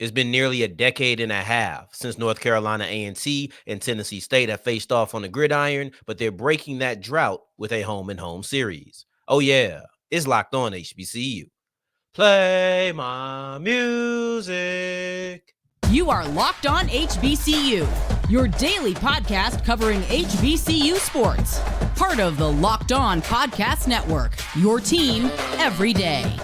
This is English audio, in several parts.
It's been nearly a decade and a half since North Carolina A&T and Tennessee State have faced off on the gridiron, but they're breaking that drought with a home-and-home series. Oh yeah, it's Locked On HBCU. Play my music. You are Locked On HBCU, your daily podcast covering HBCU sports. Part of the Locked On Podcast Network, your team every day.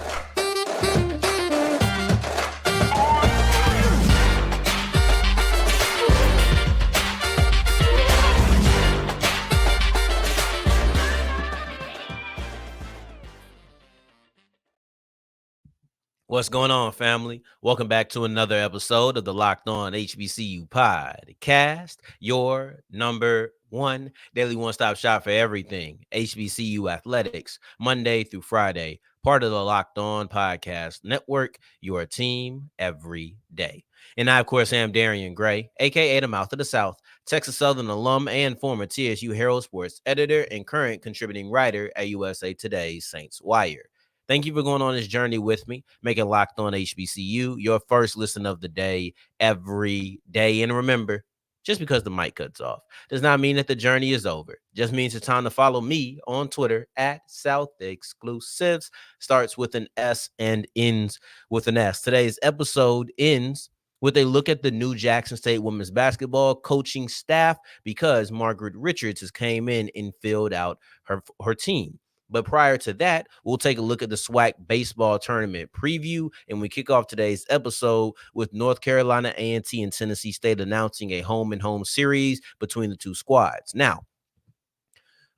What's going on, family? Welcome back to another episode of the Locked On HBCU podcast, your number one daily one-stop shop for everything HBCU athletics, Monday through Friday, part of the Locked On Podcast Network, your team every day. And I, of course, am Darian Gray, a.k.a. the Mouth of the South, Texas Southern alum and former TSU Herald Sports editor and current contributing writer at USA Today's Saints Wire. Thank you for going on this journey with me, making Locked On HBCU your first listen of the day every day. And remember, just because the mic cuts off does not mean that the journey is over. Just means it's time to follow me on Twitter at South Exclusives. Starts with an S and ends with an S. Today's episode ends with a look at the new Jackson State women's basketball coaching staff because Margaret Richard has came in and filled out her team. But prior to that, we'll take a look at the SWAC Baseball Tournament preview, and we kick off today's episode with North Carolina A&T and Tennessee State announcing a home-and-home series between the two squads. Now,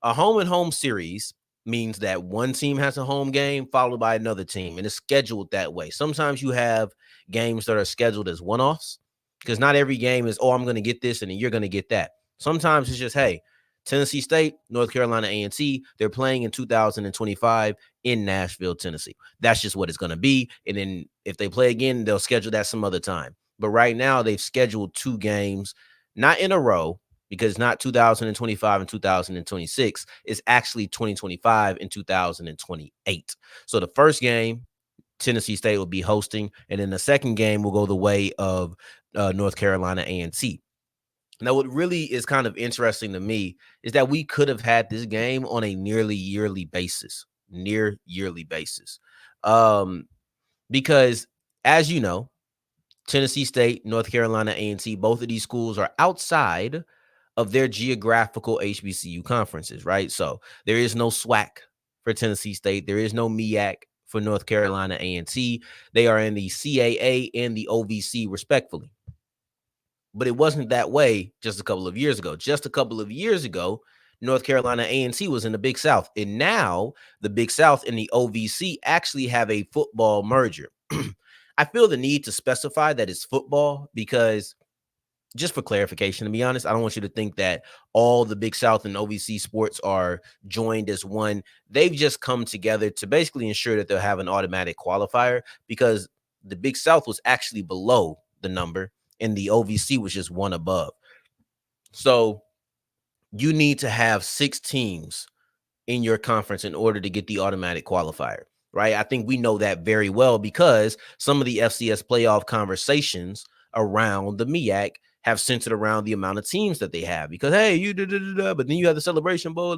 a home-and-home series means that one team has a home game followed by another team, and it's scheduled that way. Sometimes you have games that are scheduled as one-offs because not every game is, I'm going to get this and then you're going to get that. Sometimes it's just, hey, Tennessee State, North Carolina A&T, they're playing in 2025 in Nashville, Tennessee. That's just what it's going to be. And then if they play again, they'll schedule that some other time. But right now, they've scheduled two games, not in a row, because it's not 2025 and 2026. It's actually 2025 and 2028. So the first game, Tennessee State will be hosting, and then the second game will go the way of North Carolina A&T. Now, what really is kind of interesting to me is that we could have had this game on a near yearly basis, because as you know, Tennessee State, North Carolina A&T, both of these schools are outside of their geographical HBCU conferences, right? So there is no SWAC for Tennessee State. There is no MEAC for North Carolina A&T. They are in the CAA and the OVC respectfully. But it wasn't that way just a couple of years ago. Just a couple of years ago, North Carolina A&T was in the Big South. And now the Big South and the OVC actually have a football merger. I feel the need to specify that it's football because, just for clarification, to be honest, I don't want you to think that all the Big South and OVC sports are joined as one. They've just come together to basically ensure that they'll have an automatic qualifier because the Big South was actually below the number and the OVC was just one above. So you need to have 6 teams in your conference in order to get the automatic qualifier, right? I think we know that very well because some of the FCS playoff conversations around the MEAC have centered around the amount of teams that they have because, hey, but then you have the Celebration Bowl.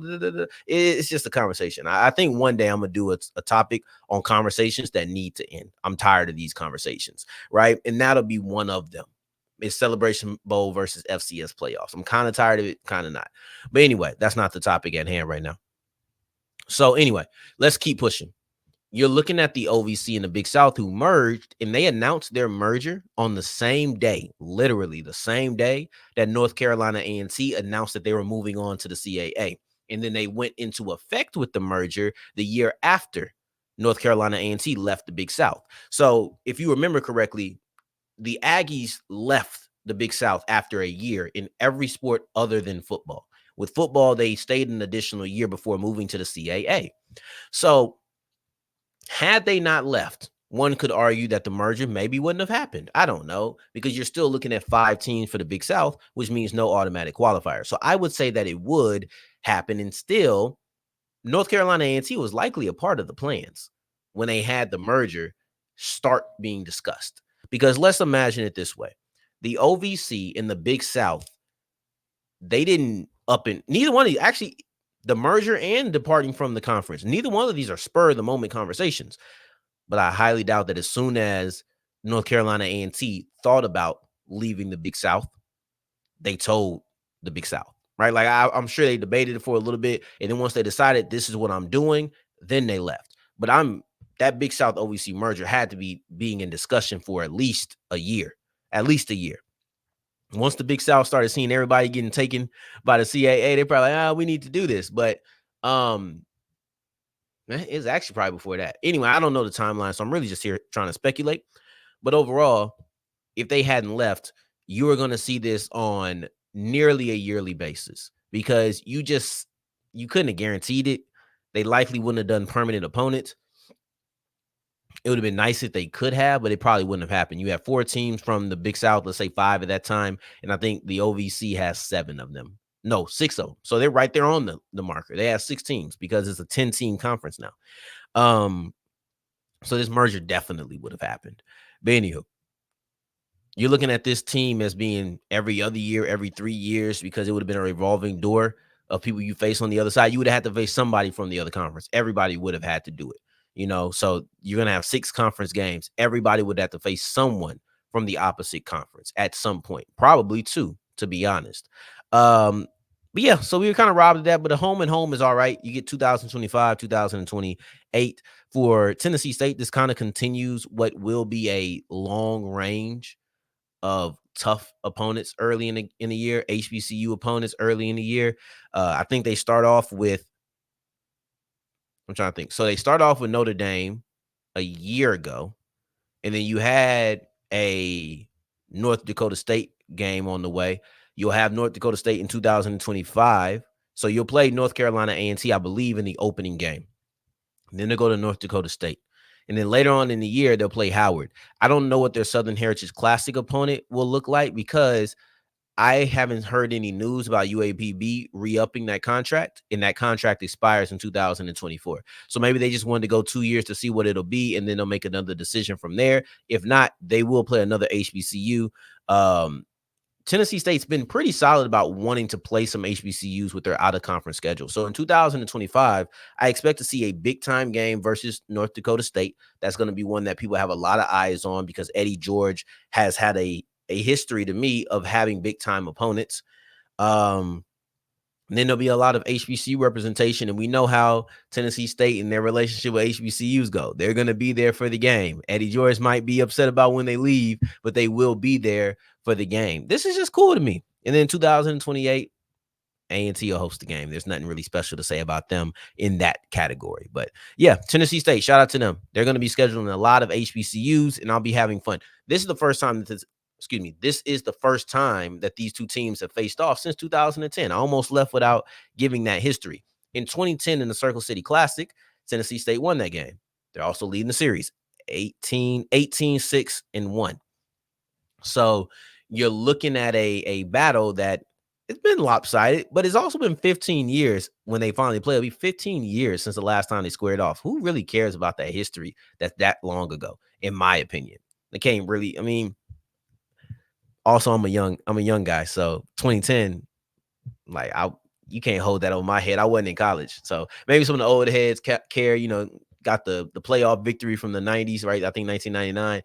It's just a conversation. I think one day I'm going to do a topic on conversations that need to end. I'm tired of these conversations, right? And that'll be one of them. It's Celebration Bowl versus FCS playoffs. I'm kind of tired of it, kind of not. But anyway, that's not the topic at hand right now. So anyway, let's keep pushing. You're looking at the OVC and the Big South who merged, and they announced their merger on the same day, literally the same day that North Carolina A&T announced that they were moving on to the CAA. And then they went into effect with the merger the year after North Carolina A&T left the Big South. So if you remember correctly, the Aggies left the Big South after a year in every sport other than football. With football, they stayed an additional year before moving to the CAA. So had they not left, one could argue that the merger maybe wouldn't have happened. I don't know, because you're still looking at 5 teams for the Big South, which means no automatic qualifier. So I would say that it would happen, and still North Carolina A&T was likely a part of the plans when they had the merger start being discussed. Because let's imagine it this way. The OVC in the Big South, they didn't neither one of these, actually, the merger and departing from the conference, neither one of these are spur of the moment conversations. But I highly doubt that as soon as North Carolina A&T thought about leaving the Big South, they told the Big South, right? Like I'm sure they debated it for a little bit, and then once they decided this is what I'm doing, then they left. But that Big South OVC merger had to be being in discussion for at least a year. Once the Big South started seeing everybody getting taken by the CAA, they probably like, we need to do this. But it's actually probably before that. Anyway, I don't know the timeline, so I'm really just here trying to speculate. But overall, if they hadn't left, you were going to see this on nearly a yearly basis because you couldn't have guaranteed it. They likely wouldn't have done permanent opponents. It would have been nice if they could have, but it probably wouldn't have happened. You have 4 teams from the Big South, let's say 5 at that time, and I think the OVC has 7 of them. No, 6 of them. So they're right there on the marker. They have 6 teams because it's a 10-team conference now. So this merger definitely would have happened. But anywho, you're looking at this team as being every other year, every 3 years, because it would have been a revolving door of people you face on the other side. You would have had to face somebody from the other conference. Everybody would have had to do it. So you're going to have 6 conference games. Everybody would have to face someone from the opposite conference at some point, probably 2, to be honest. But yeah, so we were kind of robbed of that, but a home and home is all right. You get 2025, 2028 for Tennessee State. This kind of continues what will be a long range of tough opponents early in the year, HBCU opponents early in the year. I think they start off with, I'm trying to think. So they start off with Notre Dame a year ago, and then you had a North Dakota State game on the way. You'll have North Dakota State in 2025. So you'll play North Carolina A&T, I believe, in the opening game. And then they'll go to North Dakota State. And then later on in the year, they'll play Howard. I don't know what their Southern Heritage Classic opponent will look like because I haven't heard any news about UAPB re-upping that contract, and that contract expires in 2024. So maybe they just wanted to go 2 years to see what it'll be, and then they'll make another decision from there. If not, they will play another HBCU. Tennessee State's been pretty solid about wanting to play some HBCUs with their out-of-conference schedule. So in 2025, I expect to see a big-time game versus North Dakota State. That's going to be one that people have a lot of eyes on because Eddie George has had a history to me of having big-time opponents. And then there'll be a lot of HBCU representation, and we know how Tennessee State and their relationship with HBCUs go. They're going to be there for the game. Eddie George might be upset about when they leave, but they will be there for the game. This is just cool to me. And then 2028, A&T will host the game. There's nothing really special to say about them in that category. But yeah, Tennessee State, shout out to them. They're going to be scheduling a lot of HBCUs, and I'll be having fun. This is the first time this is the first time that these two teams have faced off since 2010. I almost left without giving that history. In 2010, in the Circle City Classic, Tennessee State won that game. They're also leading the series 18-6-1. So you're looking at a battle that it's been lopsided, but it's also been 15 years when they finally play. It'll be 15 years since the last time they squared off. Who really cares about that history that's that long ago, in my opinion? They can't really, also, I'm a young guy, so 2010, like you can't hold that over my head. I wasn't in college, so maybe some of the older heads care. Got the playoff victory from the 90s, right? I think 1999.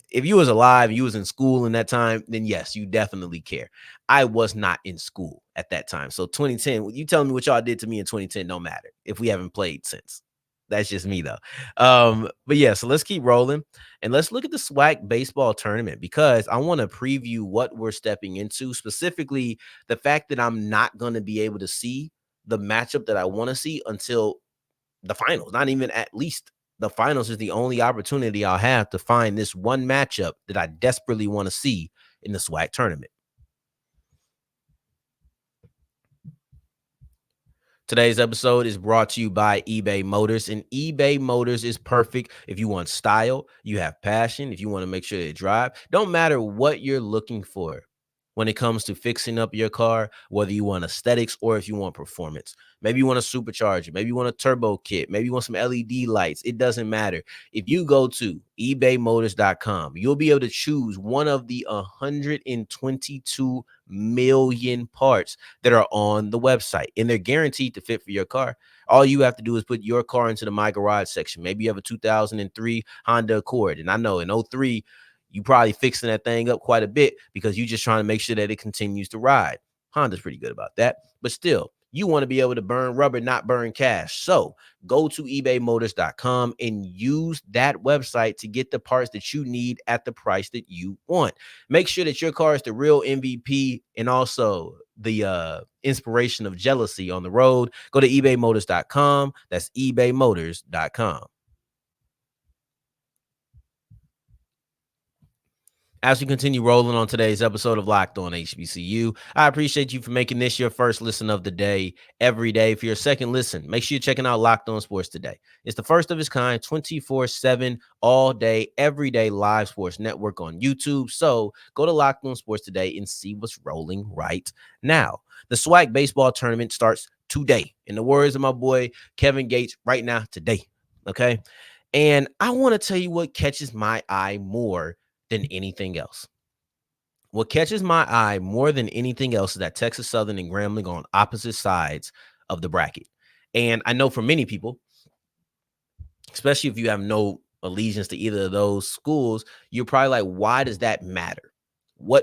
If you was alive, you was in school in that time, then yes, you definitely care. I was not in school at that time, so 2010. You telling me what y'all did to me in 2010 don't matter if we haven't played since. That's just me though. But yeah, so let's keep rolling and let's look at the SWAC Baseball Tournament because I want to preview what we're stepping into, specifically the fact that I'm not going to be able to see the matchup that I want to see until the finals. Not even at least the finals is the only opportunity I'll have to find this one matchup that I desperately want to see in the SWAC tournament. Today's episode is brought to you by eBay Motors, and eBay Motors is perfect if you want style, you have passion, if you want to make sure they drive. Don't matter what you're looking for. when it comes to fixing up your car, whether you want aesthetics or if you want performance. Maybe you want a supercharger, maybe you want a turbo kit, maybe you want some LED lights. It doesn't matter. If you go to ebaymotors.com, you'll be able to choose one of the 122 million parts that are on the website, and they're guaranteed to fit for your car. All you have to do is put your car into the My Garage section. Maybe you have a 2003 Honda Accord, and I know in 03, you probably fixing that thing up quite a bit because you're just trying to make sure that it continues to ride. Honda's pretty good about that, but still, you want to be able to burn rubber, not burn cash. So go to ebaymotors.com and use that website to get the parts that you need at the price that you want. Make sure that your car is the real MVP and also the inspiration of jealousy on the road. Go to ebaymotors.com. That's ebaymotors.com. As we continue rolling on today's episode of Locked On HBCU, I appreciate you for making this your first listen of the day every day. For your second listen, make sure you're checking out Locked On Sports Today. It's the first of its kind, 24/7, all day, every day live sports network on YouTube. So go to Locked On Sports Today and see what's rolling right now. The SWAC Baseball Tournament starts today. In the words of my boy Kevin Gates, right now, today. Okay? And I want to tell you what catches my eye more than anything else. What catches my eye more than anything else is that Texas Southern and Grambling are on opposite sides of the bracket. And I know for many people, especially if you have no allegiance to either of those schools, you're probably like, why does that matter?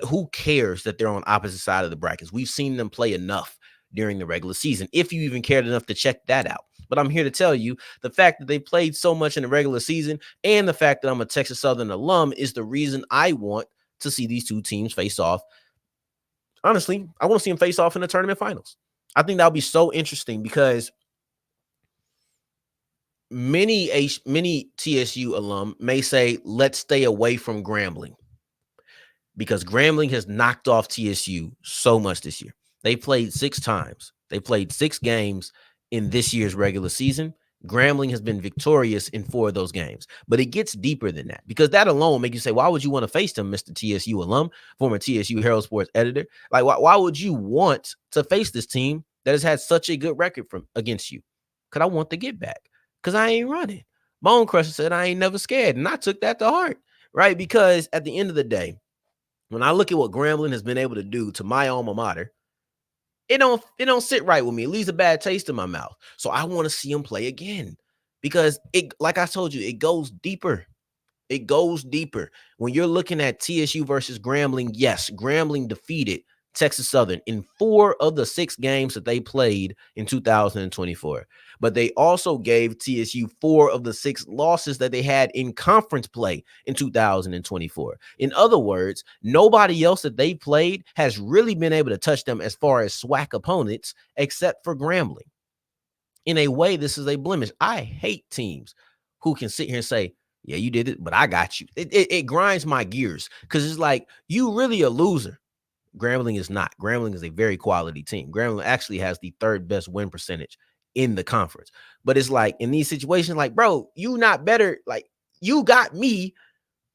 Who cares that they're on opposite side of the brackets? We've seen them play enough during the regular season, if you even cared enough to check that out. But I'm here to tell you the fact that they played so much in the regular season and the fact that I'm a Texas Southern alum is the reason I want to see these two teams face off. Honestly, I want to see them face off in the tournament finals. I think that'll be so interesting because many TSU alum may say, let's stay away from Grambling because Grambling has knocked off TSU so much this year. They played 6 times. They played 6 games in this year's regular season. Grambling has been victorious in 4 of those games. But it gets deeper than that because that alone will make you say, why would you want to face them, Mr. TSU alum, former TSU Herald Sports editor? Like, why would you want to face this team that has had such a good record against you? Because I want to get back. Because I ain't running. Bone Crusher said I ain't never scared. And I took that to heart, right? Because at the end of the day, when I look at what Grambling has been able to do to my alma mater, it don't sit right with me. It leaves a bad taste in my mouth. So I want to see him play again because like I told you, it goes deeper. It goes deeper. When you're looking at TSU versus Grambling, yes, Grambling defeated Texas Southern in 4 of the 6 games that they played in 2024. But they also gave TSU 4 of the 6 losses that they had in conference play in 2024. In other words, nobody else that they played has really been able to touch them as far as SWAC opponents except for Grambling. In a way, this is a blemish. I hate teams who can sit here and say, yeah, you did it, but I got you. It grinds my gears because it's like, you really a loser. Grambling is not. Grambling is a very quality team. Grambling actually has the 3rd best win percentage in the conference. But it's like in these situations, like, bro, you not better. Like, you got me,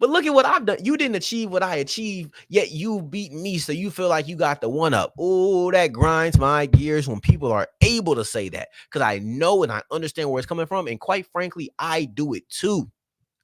but look at what I've done. You didn't achieve what I achieved, yet you beat me. So you feel like you got the one up. Oh, that grinds my gears when people are able to say that because I know and I understand where it's coming from. And quite frankly, I do it too.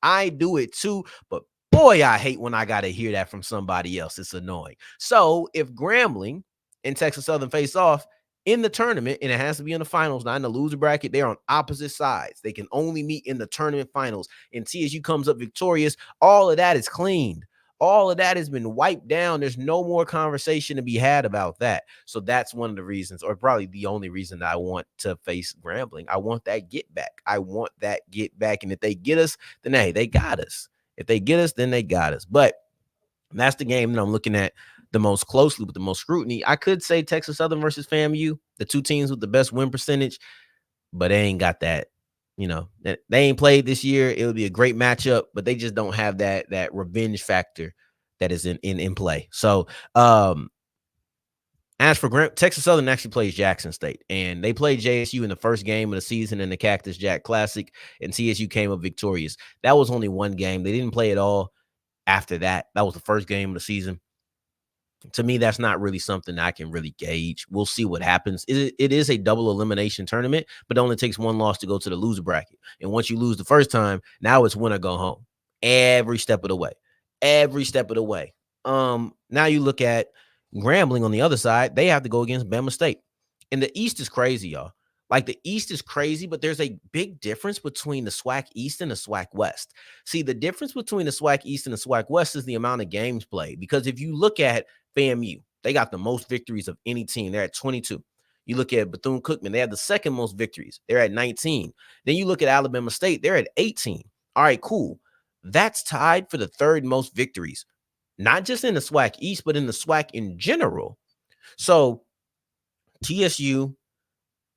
But boy, I hate when I got to hear that from somebody else. It's annoying. So if Grambling and Texas Southern face off in the tournament, and it has to be in the finals, not in the loser bracket, they're on opposite sides. They can only meet in the tournament finals, and TSU comes up victorious. All of that is cleaned. All of that has been wiped down. There's no more conversation to be had about that. So that's one of the reasons, or probably the only reason that I want to face Grambling. I want that get back. And if they get us, then hey, they got us. If they get us, then they got us. But that's the game that I'm looking at the most closely with the most scrutiny. I could say Texas Southern versus FAMU, the 2 teams with the best win percentage, but they ain't got that. You know, they ain't played this year. It would be a great matchup, but they just don't have that revenge factor that is in play. So, as for Texas Southern actually plays Jackson State, and they played JSU in the first game of the season in the Cactus Jack Classic, and TSU came up victorious. That was only one game. They didn't play at all after that. That was the first game of the season. To me, that's not really something I can really gauge. We'll see what happens. It is a double elimination tournament, but it only takes one loss to go to the loser bracket. And once you lose the first time, now it's win or go home. Every step of the way. Every step of the way. Now you look at Grambling on the other side, they have to go against Bama State. And the East is crazy, y'all. Like the East is crazy, but there's a big difference between the SWAC East and the SWAC West. See, the difference between the SWAC East and the SWAC West is the amount of games played. Because if you look at FAMU, they got the most victories of any team. They're at 22. You look at Bethune-Cookman, they have the second most victories. They're at 19. Then you look at Alabama State, they're at 18. All right, cool. That's tied for the third most victories, not just in the SWAC East, but in the SWAC in general. So TSU,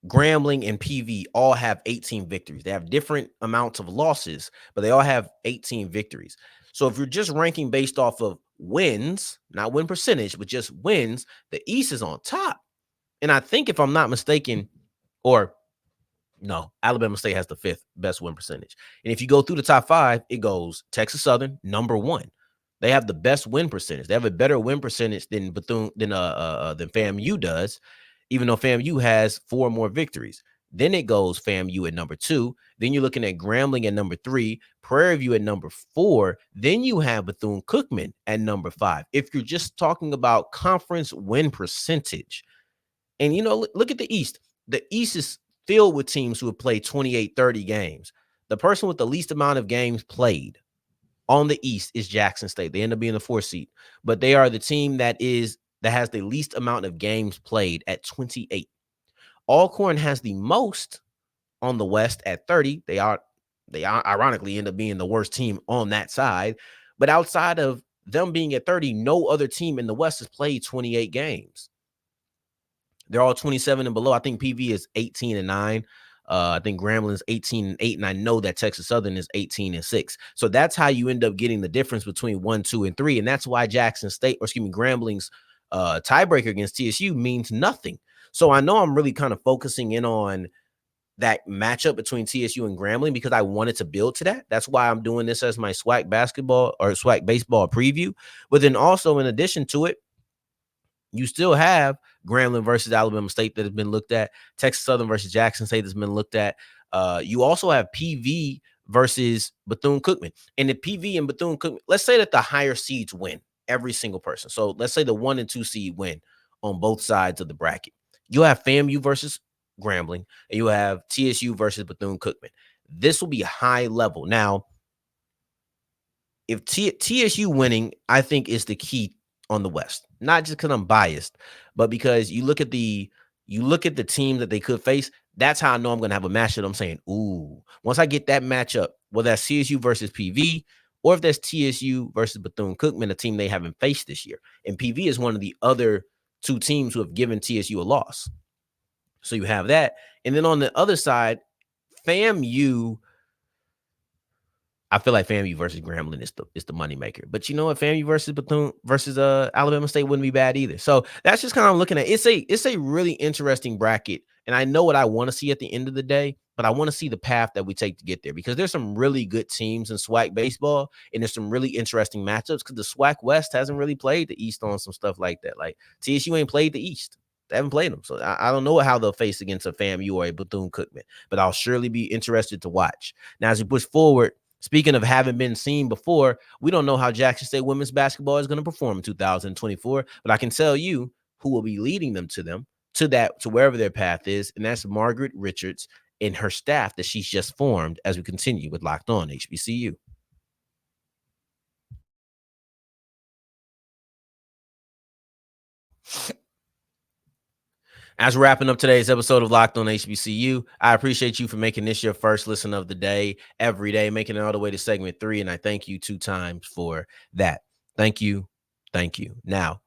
Grambling, and PV all have 18 victories. They have different amounts of losses, but they all have 18 victories. So if you're just ranking based off of wins, not win percentage, but just wins, the East is on top. And I think if I'm not mistaken, or no, Alabama State has the fifth best win percentage. And if you go through the top five, it goes Texas Southern, number one. They have the best win percentage. They have a better win percentage than FAMU does, even though FAMU has 4 more victories. Then it goes FAMU at number 2. Then you're looking at Grambling at number 3, Prairie View at number 4. Then you have Bethune-Cookman at number 5. If you're just talking about conference win percentage, and look at the East. The East is filled with teams who have played 28, 30 games. The person with the least amount of games played on the East is Jackson State. They end up being the 4th seed, but they are the team that has the least amount of games played at 28. Alcorn has the most on the West at 30. They ironically end up being the worst team on that side. But outside of them being at 30, no other team in the West has played 28 games. They're all 27 and below. I think PV is 18-9. I think Grambling's 18-8, and I know that Texas Southern is 18-6. So that's how you end up getting the difference between 1, 2, and 3, and that's why Grambling's tiebreaker against TSU means nothing. So I know I'm really kind of focusing in on that matchup between TSU and Grambling because I wanted to build to that. That's why I'm doing this as my SWAC baseball preview. But then also in addition to it, you still have Grambling versus Alabama State that has been looked at. Texas Southern versus Jackson State has been looked at. You also have PV versus Bethune-Cookman. And the PV and Bethune-Cookman, let's say that the higher seeds win, every single person. So let's say the 1 and 2 seed win on both sides of the bracket. You'll have FAMU versus Grambling, and you have TSU versus Bethune-Cookman. This will be high level. Now, if TSU winning, I think is the key on the West, not just because I'm biased, but because you look at the team that they could face. That's how I know I'm going to have a matchup. I'm saying, ooh, once I get that matchup, whether that's CSU versus PV, or if that's TSU versus Bethune-Cookman, a team they haven't faced this year. And PV is one of the other 2 teams who have given TSU a loss. So you have that. And then on the other side, FAMU, I feel like FAMU versus Grambling is the moneymaker. But you know what? FAMU versus Bethune versus Alabama State wouldn't be bad either. So that's just kind of looking at it's a really interesting bracket. And I know what I want to see at the end of the day, but I want to see the path that we take to get there because there's some really good teams in SWAC baseball, and there's some really interesting matchups because the SWAC West hasn't really played the East on some stuff like that. Like TSU ain't played the East. They haven't played them. So I don't know how they'll face against a FAMU or a Bethune-Cookman, but I'll surely be interested to watch. Now, as we push forward, speaking of having been seen before, we don't know how Jackson State women's basketball is going to perform in 2024, but I can tell you who will be leading them to wherever their path is, and that's Margaret Richards and her staff that she's just formed as we continue with Locked On HBCU. As we're wrapping up today's episode of Locked On HBCU, I appreciate you for making this your first listen of the day, every day, making it all the way to segment 3, and I thank you 2 times for that. Thank you. Thank you. Now,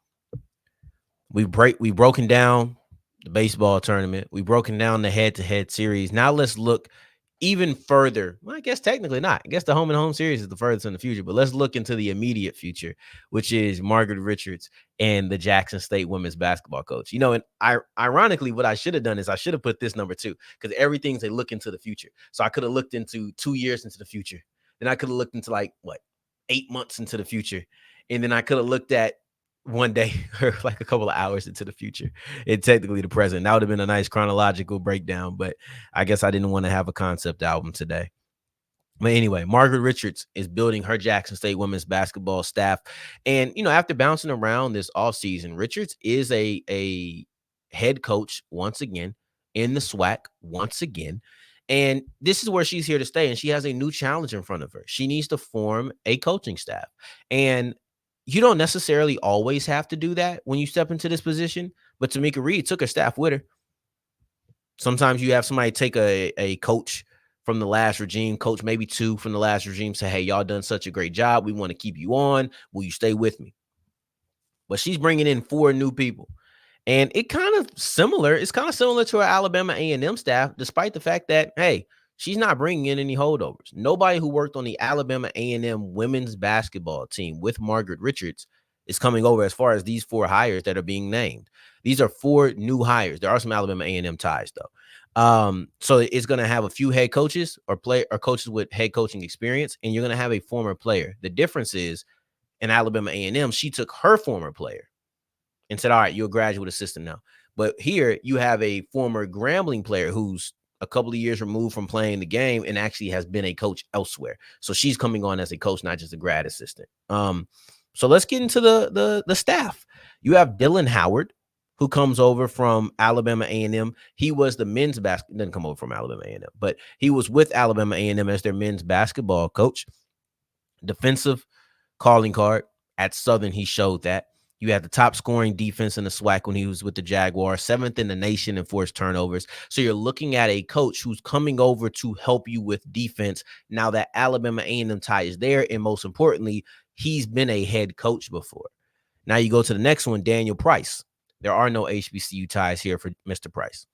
we've broken down the baseball tournament. We've broken down the head-to-head series. Now let's look even further. Well, I guess technically not. I guess the home series is the furthest in the future, but let's look into the immediate future, which is Margaret Richards and the Jackson State women's basketball coach. And ironically, what I should have done is I should have put this number 2 because everything's a look into the future. So I could have looked into 2 years into the future. Then I could have looked into 8 months into the future. And then I could have looked at one day or like a couple of hours into the future. It's technically the present. That would have been a nice chronological breakdown, but I guess I didn't want to have a concept album today. But anyway, Margaret Richards is building her Jackson State women's basketball staff. And, after bouncing around this offseason, Richards is a head coach once again in the SWAC once again. And this is where she's here to stay. And she has a new challenge in front of her. She needs to form a coaching staff. And you don't necessarily always have to do that when you step into this position. But Tamika Reed took her staff with her. Sometimes you have somebody take a coach from the last regime, coach maybe two from the last regime, say, hey, y'all done such a great job. We want to keep you on. Will you stay with me? But she's bringing in 4 new people. And it's kind of similar to our Alabama A&M staff, despite the fact that, hey, she's not bringing in any holdovers. Nobody who worked on the Alabama A&M women's basketball team with Margaret Richards is coming over as far as these 4 hires that are being named. These are 4 new hires. There are some Alabama A&M ties, though. So it's going to have a few head coaches or coaches with head coaching experience, and you're going to have a former player. The difference is in Alabama A&M, she took her former player and said, all right, you're a graduate assistant now. But here you have a former Grambling player who's a couple of years removed from playing the game and actually has been a coach elsewhere. So she's coming on as a coach, not just a grad assistant. So let's get into the staff. You have Dylan Howard, who comes over from Alabama A&M. He was the men's basketball, didn't come over from Alabama A&M, but he was with Alabama A&M as their men's basketball coach. Defensive calling card. At Southern, he showed that. You had the top scoring defense in the SWAC when he was with the Jaguars, 7th in the nation in forced turnovers. So you're looking at a coach who's coming over to help you with defense. Now that Alabama A&M tie is there, and most importantly, he's been a head coach before. Now you go to the next one, Daniel Price. There are no HBCU ties here for Mr. Price.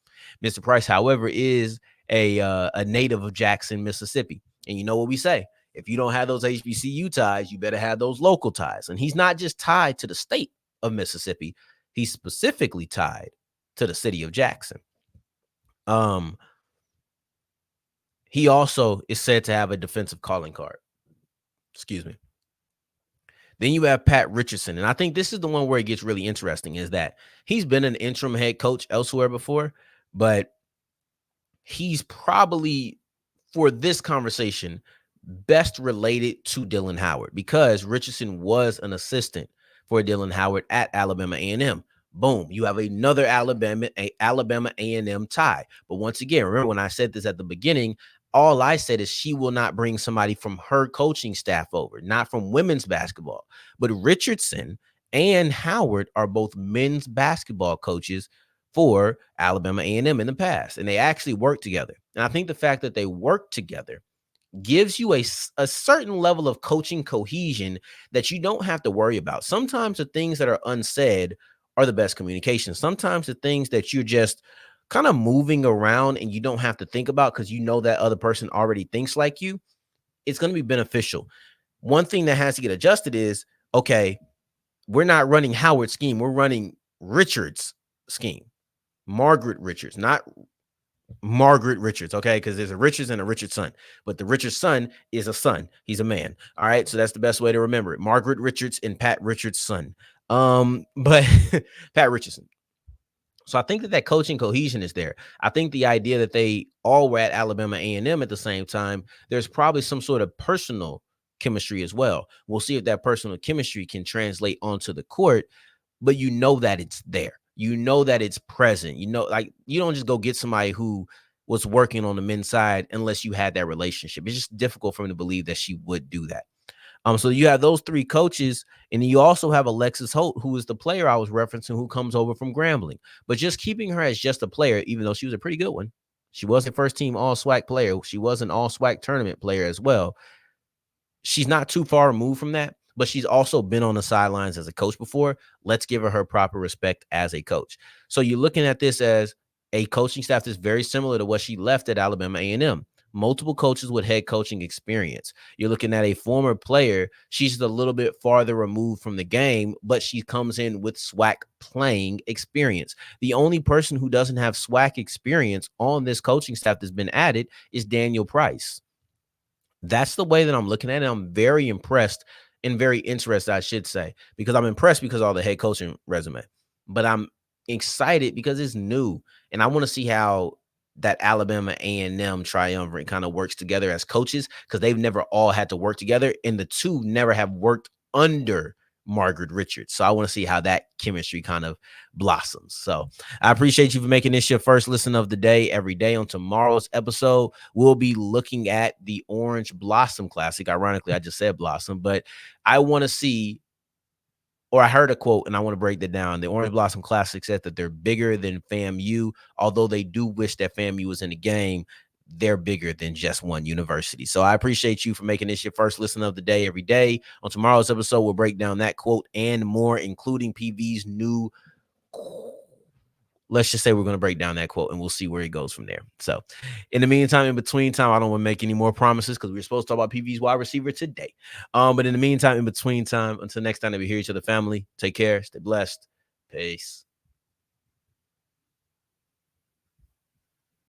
Mr. Price, however, is a native of Jackson, Mississippi. And you know what we say? If you don't have those HBCU ties, you better have those local ties. And he's not just tied to the state of Mississippi. He's specifically tied to the city of Jackson. He also is said to have a defensive calling card. Excuse me. Then you have Pat Richardson. And I think this is the one where it gets really interesting, is that he's been an interim head coach elsewhere before, but he's probably, for this conversation, best related to Dylan Howard, because Richardson was an assistant for Dylan Howard at Alabama A&M. Boom, you have another Alabama A&M tie. But once again, remember when I said this at the beginning, all I said is she will not bring somebody from her coaching staff over, not from women's basketball. But Richardson and Howard are both men's basketball coaches for Alabama A&M in the past, and they actually work together. And I think the fact that they work together gives you a certain level of coaching cohesion that you don't have to worry about. Sometimes the things that are unsaid are the best communication. Sometimes the things that you're just kind of moving around and you don't have to think about because you know that other person already thinks like you, it's going to be beneficial. One thing that has to get adjusted is, okay, we're not running Howard's scheme. We're running Richard's scheme. Margaret Richards, not Margaret Richards, okay? Because there's a Richards and a Richards son, but the Richards son is a son. He's a man. All right, so that's the best way to remember it. Margaret Richards and Pat Richards' son. But Pat Richardson. So I think that coaching cohesion is there. I think the idea that they all were at Alabama A&M at the same time, there's probably some sort of personal chemistry as well. We'll see if that personal chemistry can translate onto the court, but you know that it's there. You know that it's present. You know, like, you don't just go get somebody who was working on the men's side unless you had that relationship. It's just difficult for me to believe that she would do that. So you have those 3 coaches, and then you also have Alexis Holt, who is the player I was referencing, who comes over from Grambling. But just keeping her as just a player, even though she was a pretty good one. She was a first-team All-SWAC player. She was an All-SWAC tournament player as well. She's not too far removed from that, but she's also been on the sidelines as a coach before. Let's give her proper respect as a coach. So you're looking at this as a coaching staff that's very similar to what she left at Alabama A&M. Multiple coaches with head coaching experience. You're looking at a former player. She's a little bit farther removed from the game, but she comes in with SWAC playing experience. The only person who doesn't have SWAC experience on this coaching staff that's been added is Daniel Price. That's the way that I'm looking at it. I'm very impressed and very interested, I should say, because I'm impressed because of all the head coaching resume, but I'm excited because it's new, and I want to see how that Alabama A&M triumvirate kind of works together as coaches, because they've never all had to work together, and the two never have worked under Margaret Richard. So I want to see how that chemistry kind of blossoms. So I appreciate you for making this your first listen of the day. Every day on tomorrow's episode, we'll be looking at the Orange Blossom Classic. Ironically, I just said Blossom, but I want to see, or I heard a quote and I want to break that down. The Orange Blossom Classic said that they're bigger than FAMU, although they do wish that FAMU was in the game. They're bigger than just one university. So I appreciate you for making this your first listen of the day every day. On tomorrow's episode, we'll break down that quote and more, including PV's new, let's just say we're going to break down that quote and we'll see where he goes from there. So in the meantime, in between time, I don't want to make any more promises because we're supposed to talk about PV's wide receiver today. But in the meantime, in between time, until next time that we hear each other, family, take care, stay blessed. Peace.